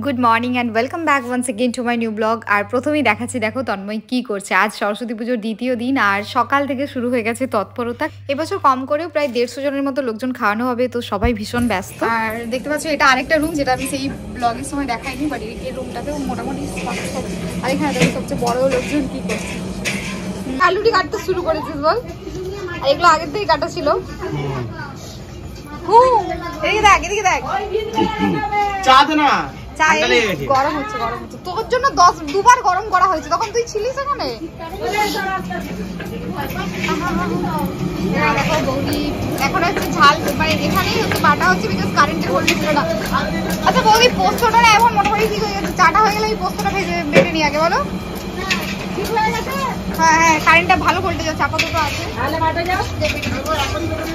Good morning and welcome back once again to my new blog. আর প্রথমেই দেখাচ্ছি, দেখো তন্ময় কি করছে। আজ সরস্বতী পুজোর দ্বিতীয় দিন আর সকাল থেকে শুরু হয়ে গেছে তৎপরতা। এবছর কম করেও প্রায় 150 জনের মতো লোকজন খাওয়ানো হবে, তো সবাই ভীষণ ব্যস্ত। আর দেখতে পাচ্ছ এটা আরেকটা রুম, যেটা আমি সেই ব্লগের সময় দেখাইনি, বাট এই রুমটাতেও মোটামুটি। আর এখানে দেখো সবচেয়ে বড় লোকজন কি করছে। আলুটি কাটতে শুরু করেছিস বল? আর এগুলো আগের থেকেই কাটা ছিল। এদিকে দেখ, এদিকে দেখ। চা দে না, গরম হচ্ছে, গরম হচ্ছে। তোর জন্য 2বার গরম করা হয়েছে, তখন তুই ছিলিস এখানে। দেখো বৌদি এখন হচ্ছে ঝাল, মানে এখানেই হচ্ছে বাটা হচ্ছে, বিকজ কারেন্টের ভোল্টেজ ছিল না। আচ্ছা বৌদি, পোস্তটা না এখন মোটামুটি ঠিক হয়ে গেছে। চাটা হয়ে গেলে এই পোস্তটা বেটে নিয়ে আগে বলো। হ্যাঁ হ্যাঁ, কারেন্টটা ভালো ভোল্টেজ আছে, আপাতত আছে।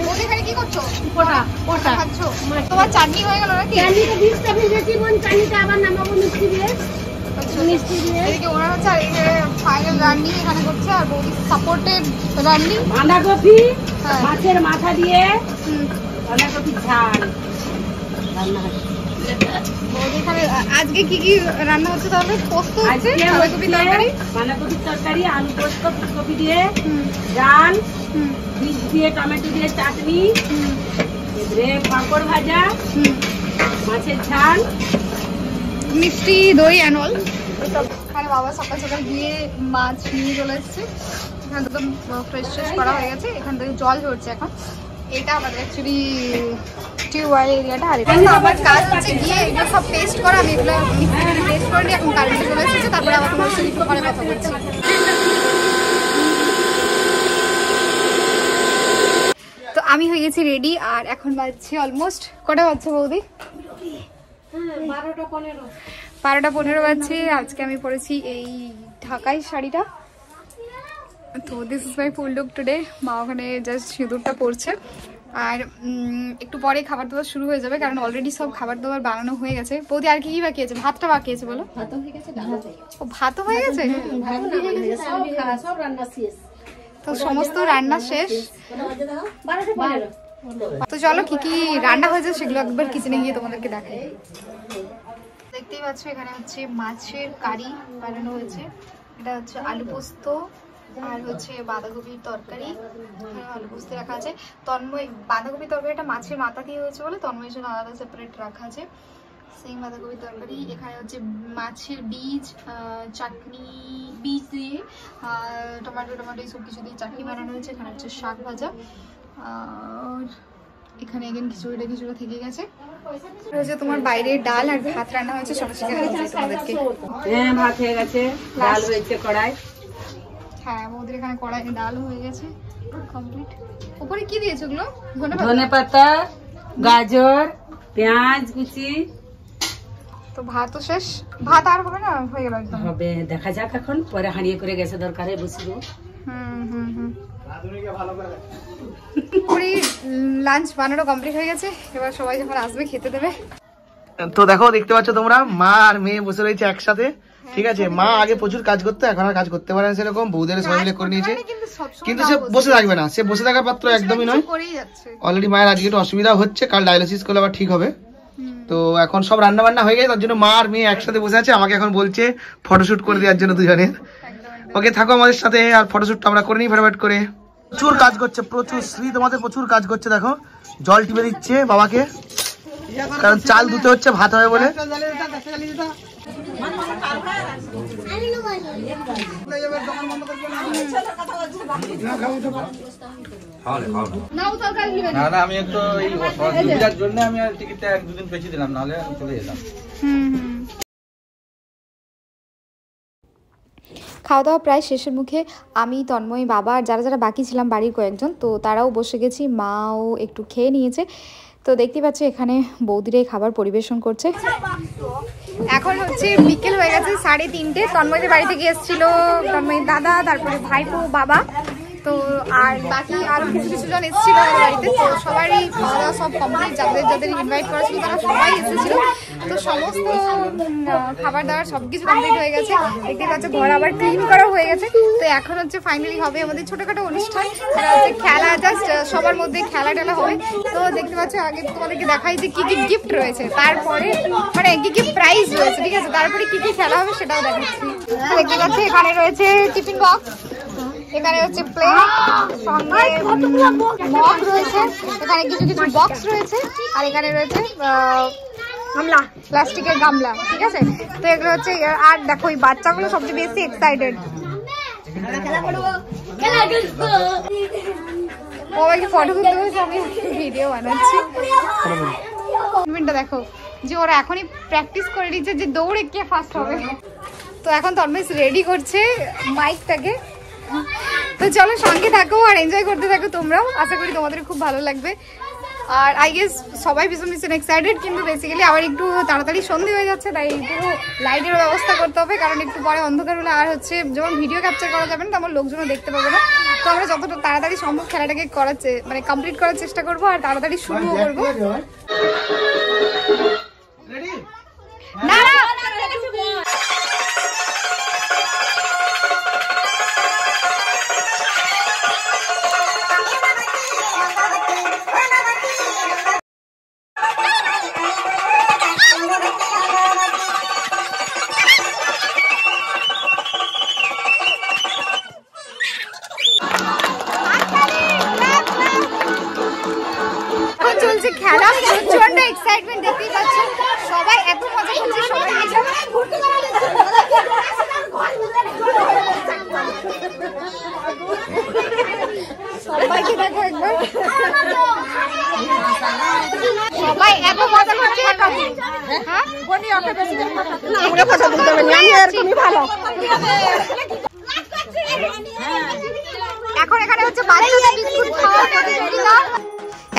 বৌদি এখানে কি করছো? খাচ্ছো? তোমার চাটনি হয়ে গেল নাকি? এদিকে ওরা হচ্ছে, আর এই যে ফাইনাল রান্নি এখানে করছে, আর বৌদি সাপোর্টেড রান্নি। বাঁধাকপি মাছের মাথা দিয়ে বাঁধাকপি ঝাল রান্না হচ্ছে। বৌদি এখানে আজকে কি কি রান্না হচ্ছে তাহলে? পোস্ত হচ্ছে, বাঁধাকপি তরকারি, বাঁধাকপির তরকারি, আলু পোস্ত, ফুলকপি দিয়ে ডাল, বীজ দিয়ে টমেটো দিয়ে চাটনি, পাঁপড় ভাজা, মাছের ঝাল, মিষ্টি, দই অ্যান্ড অল। এখানে বাবা সকাল সকাল গিয়ে মাছ নিয়ে চলে এসছে। এখানে তো ফ্রেশ করা হয়ে গেছে, এখান থেকে জল ঝরছে এখন। এটা আমাদের অ্যাকচুয়ালি টিউবওয়েল এরিয়াটা। আর এটা আমার কাজ হচ্ছে গিয়ে এগুলো সব পেস্ট করা। আমি এগুলো পেস্ট করে নিয়ে এখন কারেন্টে চলে এসেছে, তারপরে আবার তোমার সাথে একটু পরে কথা বলছি। তো আমি হয়ে গেছি রেডি, আর এখন বাজছে অলমোস্ট কটা বাজছে বৌদি? 12টা 15 বাজছে। আজকে আমি পরেছি এই ঢাকাই শাড়িটা। তো this is my full look today. মা ওখানে জাস্ট সিঁদুরটা পরছে। আর একটু পরে খাবার দাবার শুরু হয়ে যাবে, কারণ অলরেডি সব খাবার দাবার বানানো হয়ে গেছে। বৌদি আর কি কি বাকি আছে? ভাতটা বাকি আছে বলো। ও ভাতও হয়ে গেছে? তো সমস্ত রান্না শেষ। তো চলো কি কি রান্না হয়েছে সেগুলো একবার কিচেনে গিয়ে তোমাদেরকে দেখাই। দেখতেই পাচ্ছ এখানে হচ্ছে মাছের কারি বানানো হয়েছে। এটা হচ্ছে আলু পোস্ত, আর হচ্ছে বাঁধাকপির তরকারি। আলু পোস্ত রাখা আছে। তন্ময় বাঁধাকপির তরকারিটা মাছের মাথা দিয়ে হয়েছে বলে তন্ময়ের জন্য আলাদা সেপারেট রাখা আছে। সেই বাঁধাকপির তরকারি। এখানে হচ্ছে মাছের বীজ, চাটনি, বীজ দিয়ে টমেটো এইসব কিছু দিয়ে চাটনি বানানো হয়েছে। এখানে হচ্ছে শাক ভাজা, আর এখানে এগেন কিছুটা থেকে গেছে। হচ্ছে তোমার বাইরে ডাল আর ভাত রান্না হয়েছে। তোমাদেরকে হ্যাঁ, ভাত হয়ে গেছে, ডাল হয়েছে কড়াই। হ্যাঁ, আমাদের এখানে কড়াই ডাল হয়ে গেছে কমপ্লিট। উপরে কি দিয়েছো ওগুলো? ধনেপাতা, গাজর, পেঁয়াজ কুচি। তো ভাতও শেষ। ভাত আর হবে না? হয়ে গেল একদম? হবে, দেখা যাক এখন, পরে হাঁড়িয়ে করে গেছে দরকারে বসে দেবো। লাঞ্চ বানানো কমপ্লিট হয়ে গেছে। এবার সবাই যখন আসবে খেতে দেবে। তো দেখো, দেখতে পাচ্ছ তোমরা, মা আর মেয়ে বসে রয়েছে একসাথে। ঠিক আছে, মা আগে প্রচুর কাজ করতো, এখন আর কাজ করতে পারে না সেরকম। বৌদের সবাই মিলে করে নিয়েছে, কিন্তু সে বসে থাকবে না। সে বসে থাকার পাত্র একদমই নয়। অলরেডি মায়ের আজকে একটু অসুবিধা হচ্ছে, কাল ডায়ালিসিস করলে আবার ঠিক হবে। তো এখন সব রান্না বান্না হয়ে গেছে, তার জন্য মা আর মেয়ে একসাথে বসে আছে। আমাকে এখন বলছে ফটোশুট করে দেওয়ার জন্য দুজনের। ওকে, থাকো আমাদের সাথে, আর ফটোশুটটা আমরা করে নিই ফটাফট করে। প্রচুর কাজ করছে, প্রচুর। শ্রী তোমাদের প্রচুর কাজ করছে, দেখো জল টিপে দিচ্ছে বাবাকে, কারণ চাল ধুতে হচ্ছে ভাত হবে বলে। আমি একটু সুবিধার জন্য আমি টিকিটটা 1-2 দিন পেছিয়ে দিলাম, নাহলে আমি চলে যেতাম। খাওয়া দাওয়া প্রায় শেষের মুখে। আমি, তন্ময়, বাবা আর যারা যারা বাকি ছিলাম বাড়ির কয়েকজন, তো তারাও বসে গেছি। মাও একটু খেয়ে নিয়েছে। তো দেখতে পাচ্ছ এখানে বৌদিরাই খাবার পরিবেশন করছে। এখন হচ্ছে বিকেল হয়ে গেছে 3:30। তন্ময়দের বাড়ি থেকে এসেছিল তন্ময়ের দাদা, তারপরে ভাইপো, বাবা। তো আর বাকি আরো কিছু জন এসেছিল আমার বাড়িতে, তো সবারই খাওয়া দাওয়া সব কমপ্লিট, যাদের যাদের ইনভাইট করা ছিল তারা সবাই এসেছিল। তো সমস্ত খাবার দাবার সবকিছু কমপ্লিট হয়ে গেছে, দেখতে পাচ্ছ ঘর আবার ক্লিন করা হয়ে গেছে। তো এখন হচ্ছে ফাইনালি হবে আমাদের ছোটখাটো অনুষ্ঠান, সেটা হচ্ছে খেলা, জাস্ট সবার মধ্যে খেলা টেলা হবে। তো দেখতে পাচ্ছ আগে তোমাদেরকে দেখাই যে কি কি গিফট রয়েছে, তারপরে মানে কি কি প্রাইজ রয়েছে, ঠিক আছে, তারপরে কি কি খেলা হবে সেটাও দেখাচ্ছি। দেখতে পাচ্ছ এখানে রয়েছে টিফিন বক্স, এখানে হচ্ছে প্লেট, সঙ্গে মগ রয়েছে, এখানে কিছু কিছু বক্স রয়েছে, আর এখানে রয়েছে গামলা, প্লাস্টিকের গামলা, ঠিক আছে। তো এগুলো হচ্ছে, আর দেখো এই বাচ্চাগুলো সবচেয়ে বেশি এক্সাইটেড, মোবাইলে ফটো তুলতে হয়েছে, আমি ভিডিও বানাচ্ছি। দেখো যে ওরা এখনই প্র্যাকটিস করে নিচ্ছে যে দৌড়ে কে ফার্স্ট হবে। তো এখন তন্ময় রেডি করছে মাইকটাকে। তো চলো সঙ্গে থাকো আর এনজয় করতে থাকো তোমরাও, আশা করি তোমাদের খুব ভালো লাগবে। আর আই গেস সবাই ভীষণ এক্সাইটেড, কিন্তু বেসিক্যালি আবার একটু তাড়াতাড়ি সন্ধে হয়ে যাচ্ছে, তাই পুরো লাইটের ব্যবস্থা করতে হবে, কারণ একটু পরে অন্ধকার হলে আর হচ্ছে যেমন ভিডিও ক্যাপচার করা যাবে না তেমন লোকজনও দেখতে পাবে না। তো আমরা যতটা তাড়াতাড়ি সম্ভব খেলাটাকে মানে কমপ্লিট করার চেষ্টা করবো আর তাড়াতাড়ি শুরুও করবো। না চলছে খেলা, প্রচন্ড এক্সাইটমেন্ট, দেখতেই পাচ্ছ সবাই এত মজা করছে, সবাই সবাইকে দেখো একবার, সবাই এত মজা করছে। হ্যাঁ এখন এখানে হচ্ছে বাচ্চাদের বিস্কুট খাওয়ার প্রতিযোগিতা।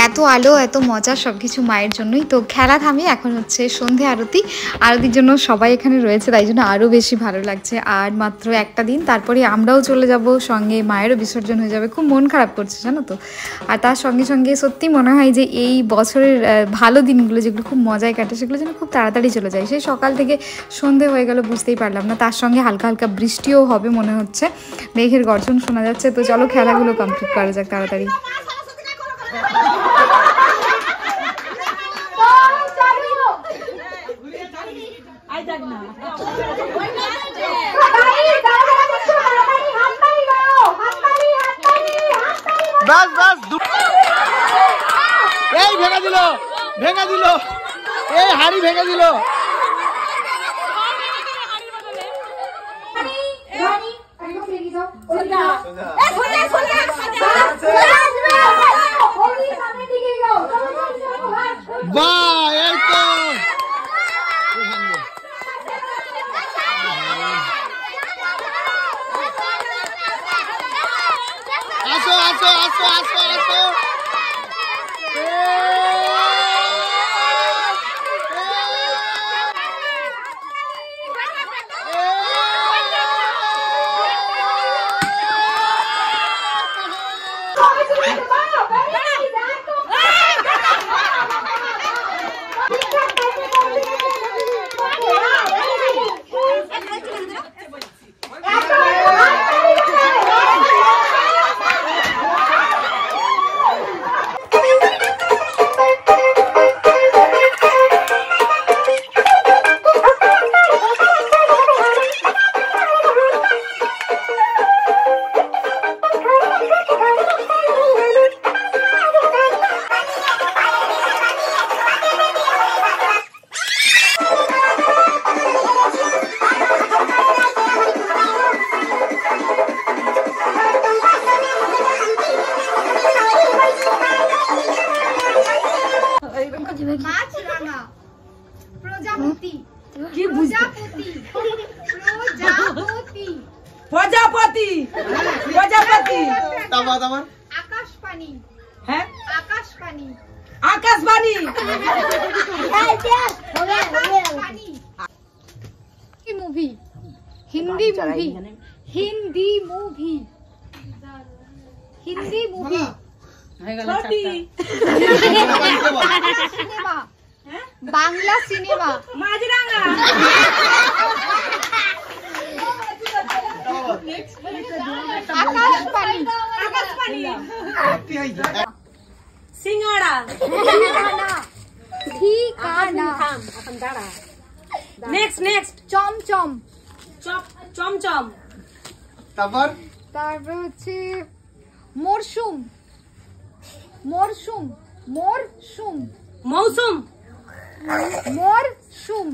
এত আলো এত মজা সবকিছু মায়ের জন্যই। তো খেলা থামিয়ে এখন হচ্ছে সন্ধে আরতির জন্য সবাই এখানে রয়েছে, তাই জন্য আরও বেশি ভালো লাগছে। আর মাত্র একটা দিন, তারপরে আমরাও চলে যাব, সঙ্গে মায়েরও বিসর্জন হয়ে যাবে। খুব মন খারাপ করছে জানো তো। আর তার সঙ্গে সঙ্গে সত্যি মনে হয় যে এই বছরের ভালো দিনগুলো যেগুলো খুব মজায় কাটে সেগুলো যেন খুব তাড়াতাড়ি চলে যায়। সেই সকাল থেকে সন্ধে হয়ে গেল বুঝতেই পারলাম না, তার সঙ্গে হালকা হালকা বৃষ্টিও হবে মনে হচ্ছে, মেঘের গর্জন শোনা যাচ্ছে। তো চলো খেলাগুলো কমপ্লিট করা যাক তাড়াতাড়ি। বাস বাস, এই ভেঙে দিল, এই হাড়ি ভেঙে দিল। বাহ, এই তো আসো আসো আসো আসো আসো। প্রজাপতি প্রজাপতি আকাশবাণী, হ্যাঁ Akashvani, Akashvani movie, Hindi movie, Hindi movie, Hindi movie, হয়ে গেল চারটা। সিনেমা, বাংলা সিনেমা, মাঝরাঙা, আকাশবাণী, সিঙ্গাড়া, ঠিকানা, থাম এখন দাঁড়া। নেক্সট চমচম, চমচম, তারপর তারপর হচ্ছে মরশুম, মরশুম, মরশুম, মৌসুম, মরশুম।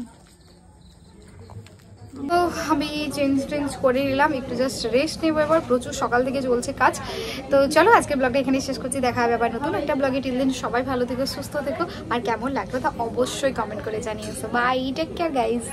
তো আমি চেঞ্জ করে নিলাম, একটু জাস্ট রেস্ট নেবো এবার, প্রচুর সকাল থেকে চলছে কাজ। তো চলো আজকের ব্লগটা এখানে শেষ করছি, দেখা হবে আবার নতুন একটা ব্লগে। টিল দিন সবাই ভালো থেকো, সুস্থ থেকো, আর কেমন লাগলো তা অবশ্যই কমেন্ট করে জানিয়েছো। Bye, take care guys.